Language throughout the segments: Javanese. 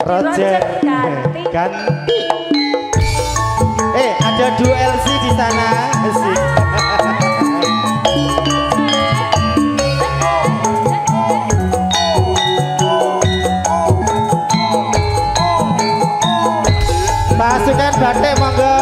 Roger ganti. Ada duo LC di sana. Pasukan batik monggo.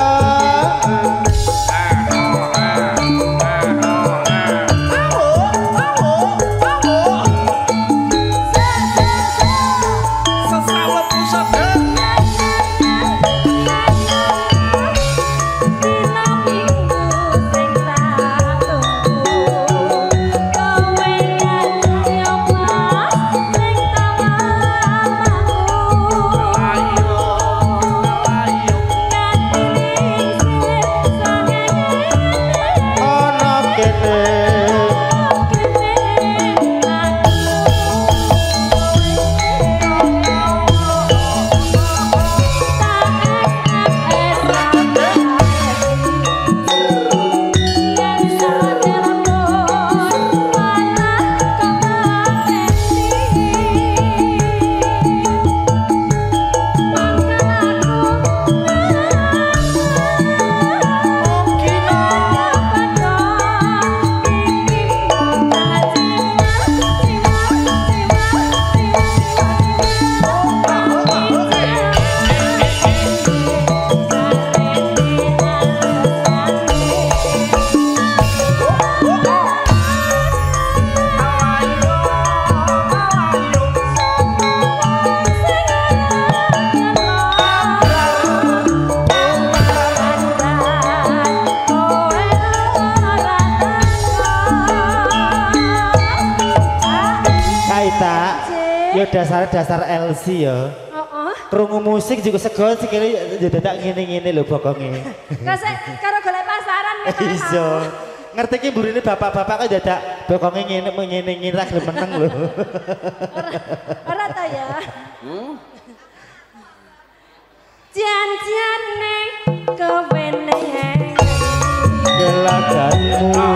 Dasar LC ya. Krungu musik juga sego sikile dadak ngene-ngene lho bokonge. Karo golek pasaran ya. Iso. Ngerti ki mburine bapak-bapak kok dadak bokonge ngene-ngene ra gelem meneng lho. Ora ta ya. Jan-jane kowe nek gelaganmu.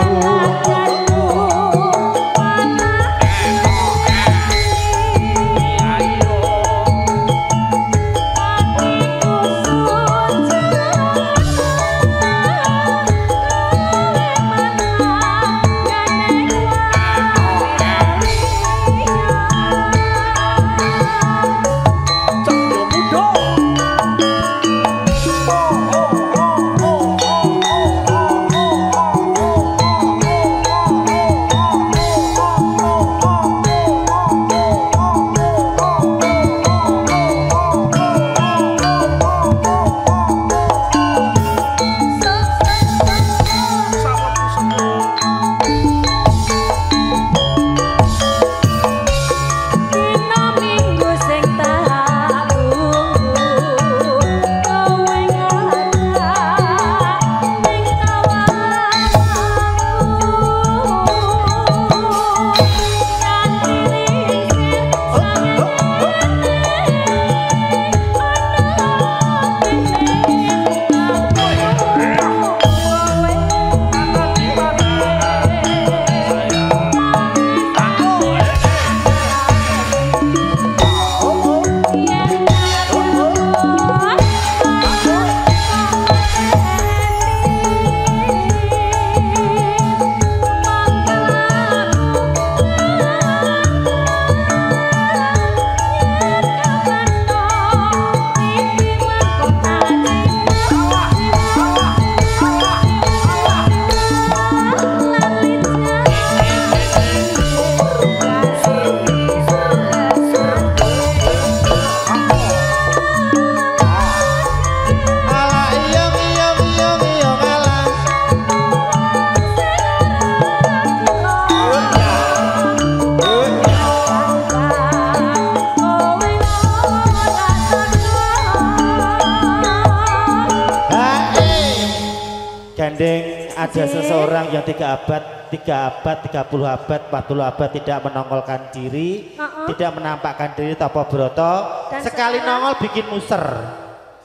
Ada seseorang yang 3 abad, 30 abad, 40 abad tidak menongolkan diri, tidak menampakkan diri Topo Broto, sekali nongol bikin muser.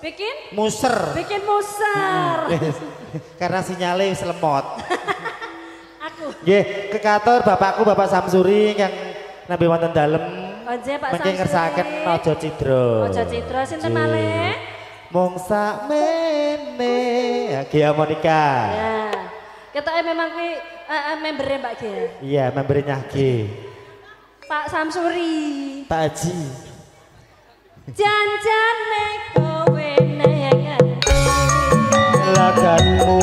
Bikin? Muser. Bikin muser. Karena sinyalnya selemot. Aku. Nggih, ke kantor bapakku Bapak Samsuri yang nabi wonten dalem. Onje Pak Mengki ngersakaken aja cidra. Aja cidra sinten malih? Mung sakmene. Gia Monica. Ya. Ketoke memang kuwi membernya Mbak Gia. Iya, membernya G. Pak Samsuri. Pak Haji. Janjane kowe neng Laganmu.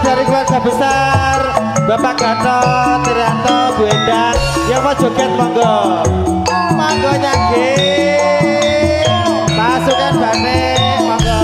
Dari keluarga besar Bapak Gatot, Trianto, Bu Endang yang mau joget monggo nyagi masukkan bane monggo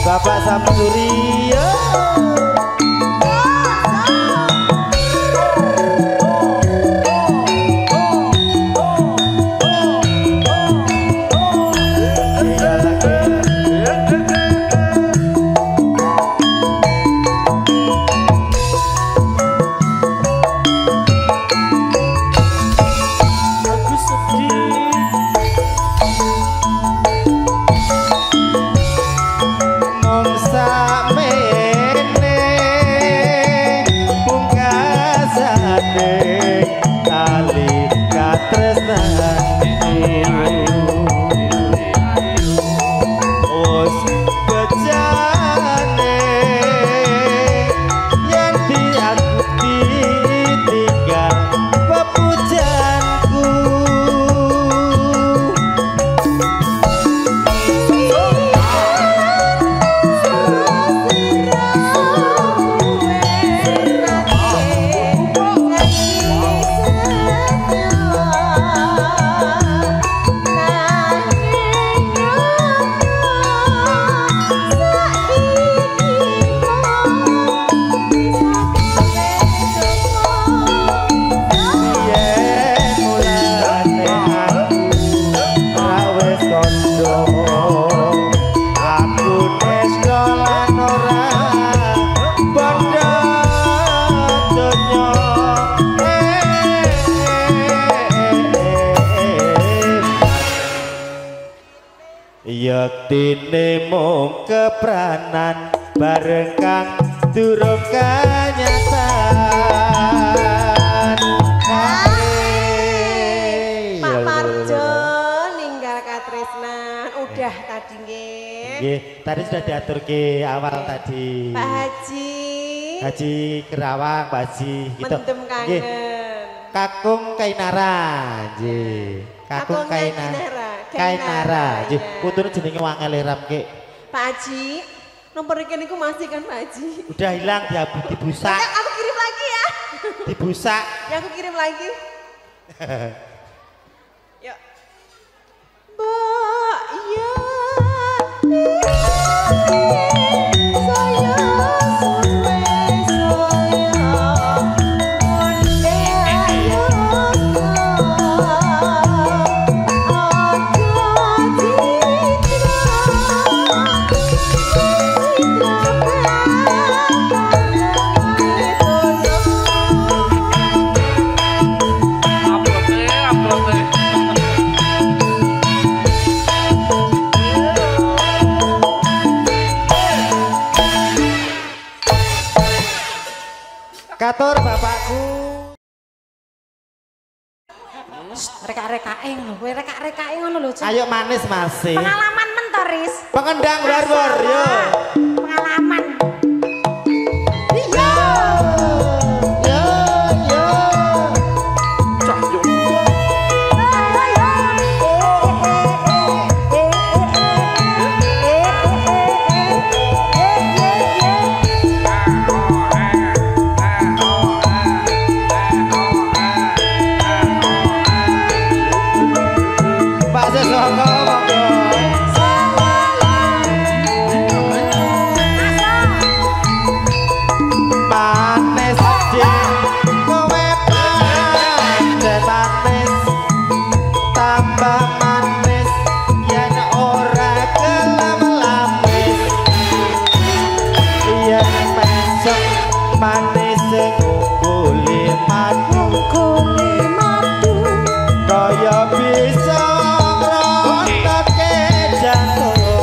Bapak Samsuri Yektine mung kepranan bareng kang durung kanyatan. Pak Parjo ninggal katresnan udah tadi nggih. tadi sudah diatur ke awal tadi. Pak Haji. Haji Kerawang, Pak Haji. Gitu. Mendem kangen. Kakung Kainara, nggih. Kakung Kainara. Kainara, nggih. Putune jenenge Wangel Ram ke. Pak Haji, nomor rekening niku masih kan Pak Haji? Udah hilang dibusak. Aku kirim lagi ya. Dibusak. Ya aku kirim lagi. Yuk. Mbak, iya. Katur bapakku. Reka-rekae ngono, kowe reka-rekae ngono lho, Cuk. Ayo manis masih. Pengalaman mentoris. Pengendang war-war yo. Pengalaman. Iya. Yo yo. Cah yo. Pak Sesoko monggo. Manis jeng kowe pancen manis tambah manis yen ora gelem lamis yen mesok manis ngukuli madu kaya bisa ngrontake jantungku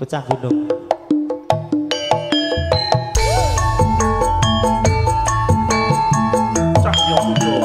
Pecah gunung. Cahyo Putra.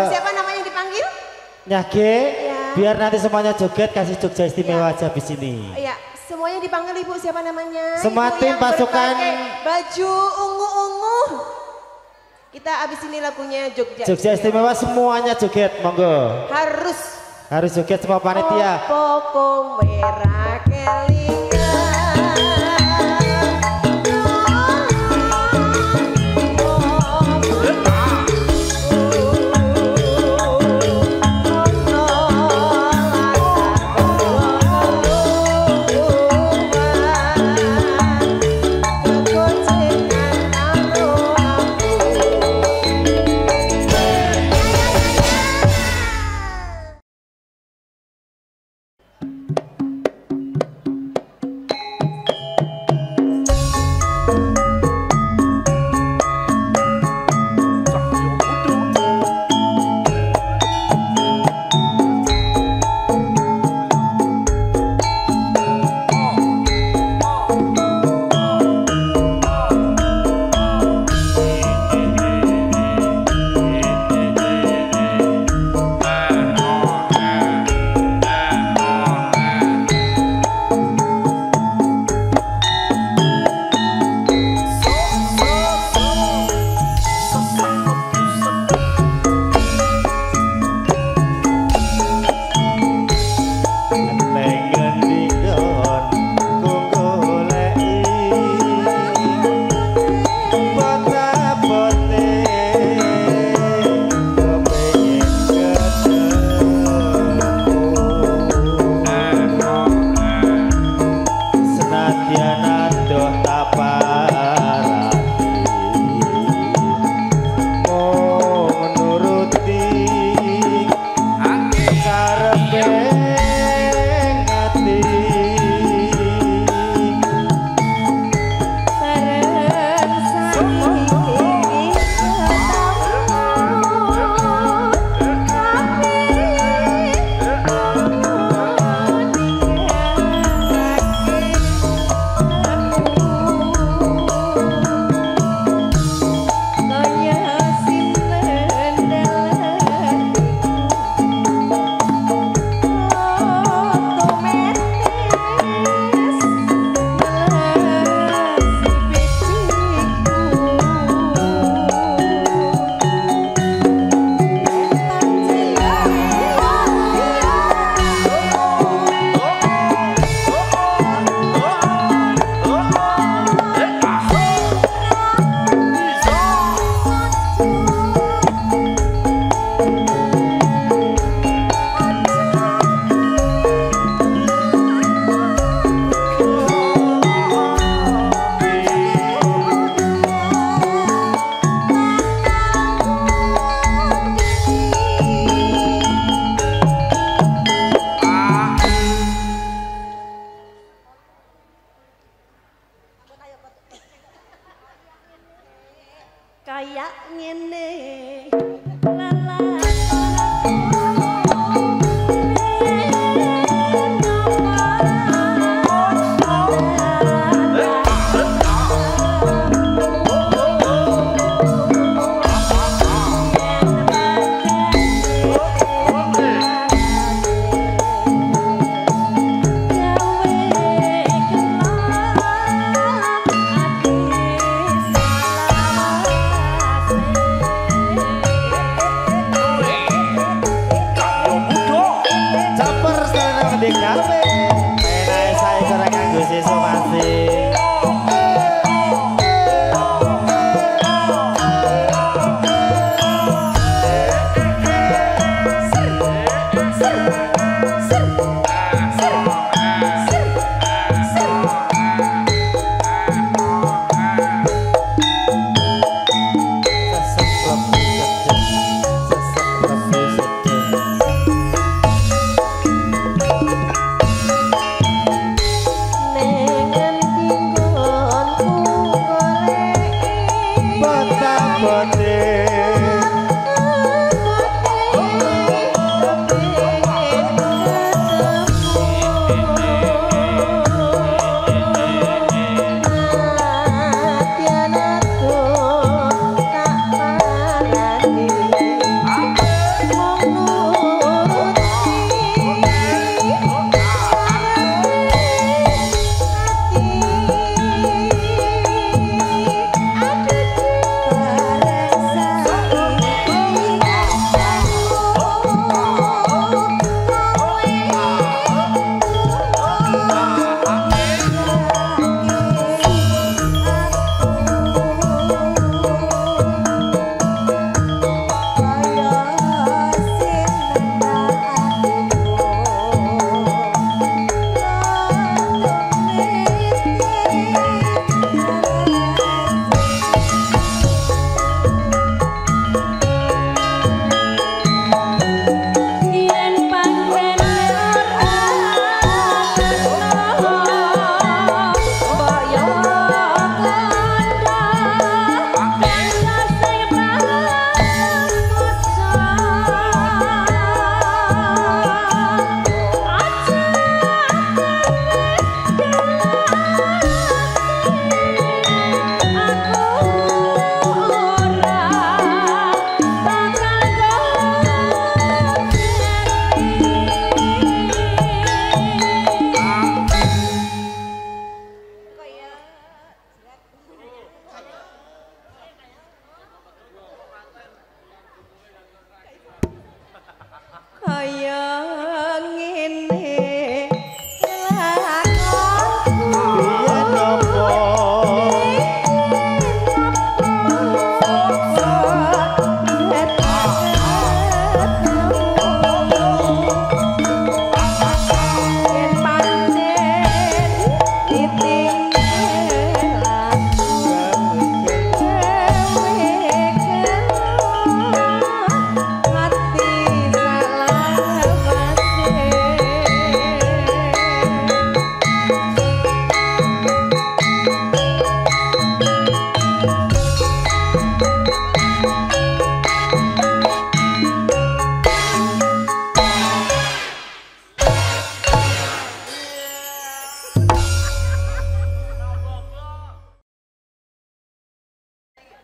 Siapa namanya dipanggil? Nyage, Ya. biar nanti semuanya joget kasih Jogja istimewa aja di sini. Iya, semuanya dipanggil Ibu, siapa namanya? Semua Ibu tim yang pasukan berpakai baju ungu-ungu. Kita abis ini lagunya Jogja. Jogja istimewa semuanya joget, monggo. Harus joget semua panitia. Opo merah kelingan. kayak ngene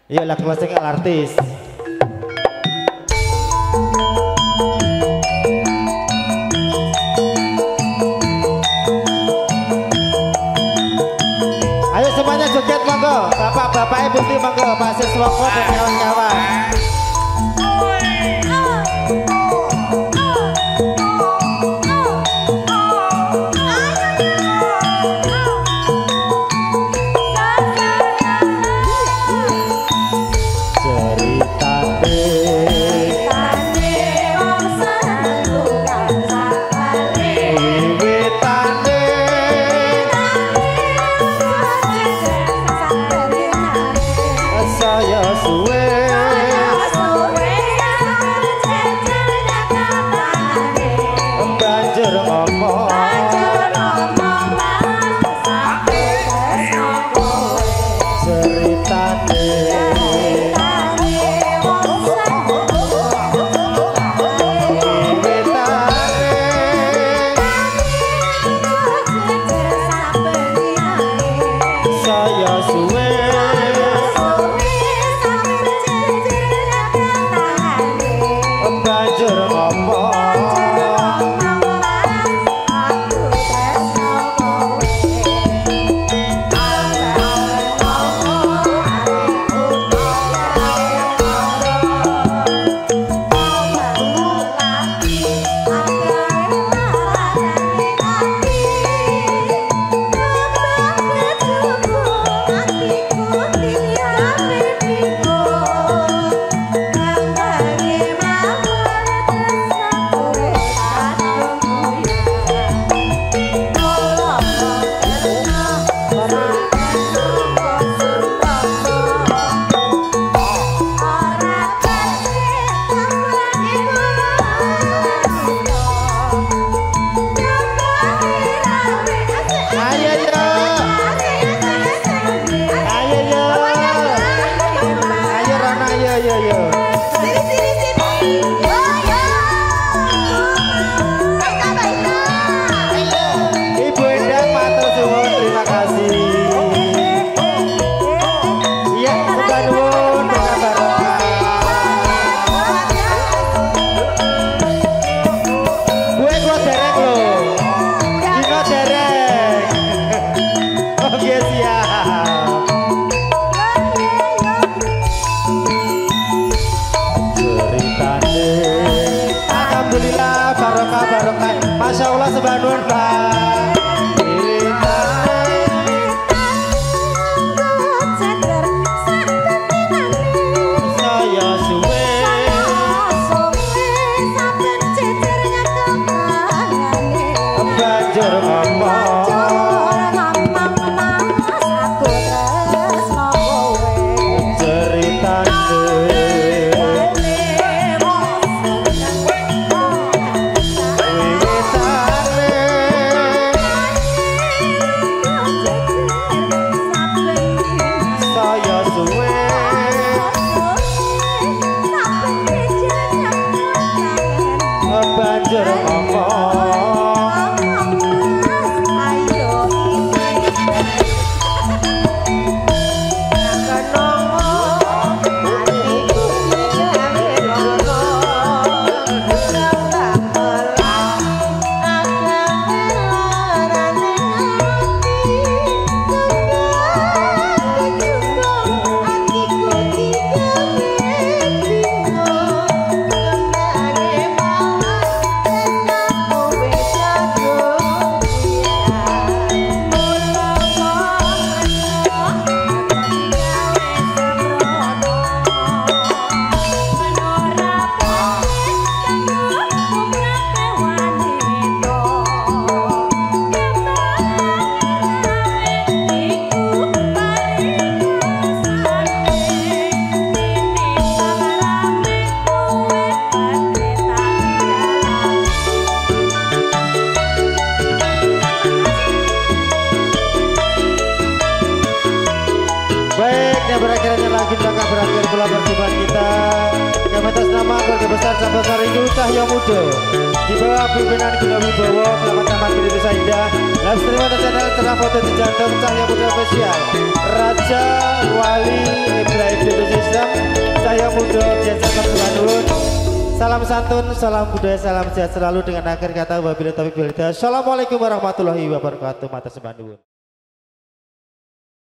Iya lagu klasik artis. Ayo semuanya joget monggo, bapak-bapak ibu monggo, Pak Siswoko dan kawan-kawan. Ceritane suwe banjur ngomong Masya Allah sebanun Pak saya suwe banjur ngomong banjur ngomong Baiknya berakhirnya lagi belakang berakhir pula perjumpaan kita. Kami atas nama keluarga besar Sahabat Sarindu Cahya Muda di bawah pimpinan Guna Wibowo Selamat Taman Indonesia Indah. Live stream atas channel Cerah Foto di Jantung Cahya Muda Official Raja Wali Ibrahim Video System Cahya Muda Jasa Kebulanun. Salam santun, salam budaya, salam sehat selalu dengan akhir kata wabillahi taufiq wal hidayah. Assalamualaikum warahmatullahi wabarakatuh. Mata Sebandung.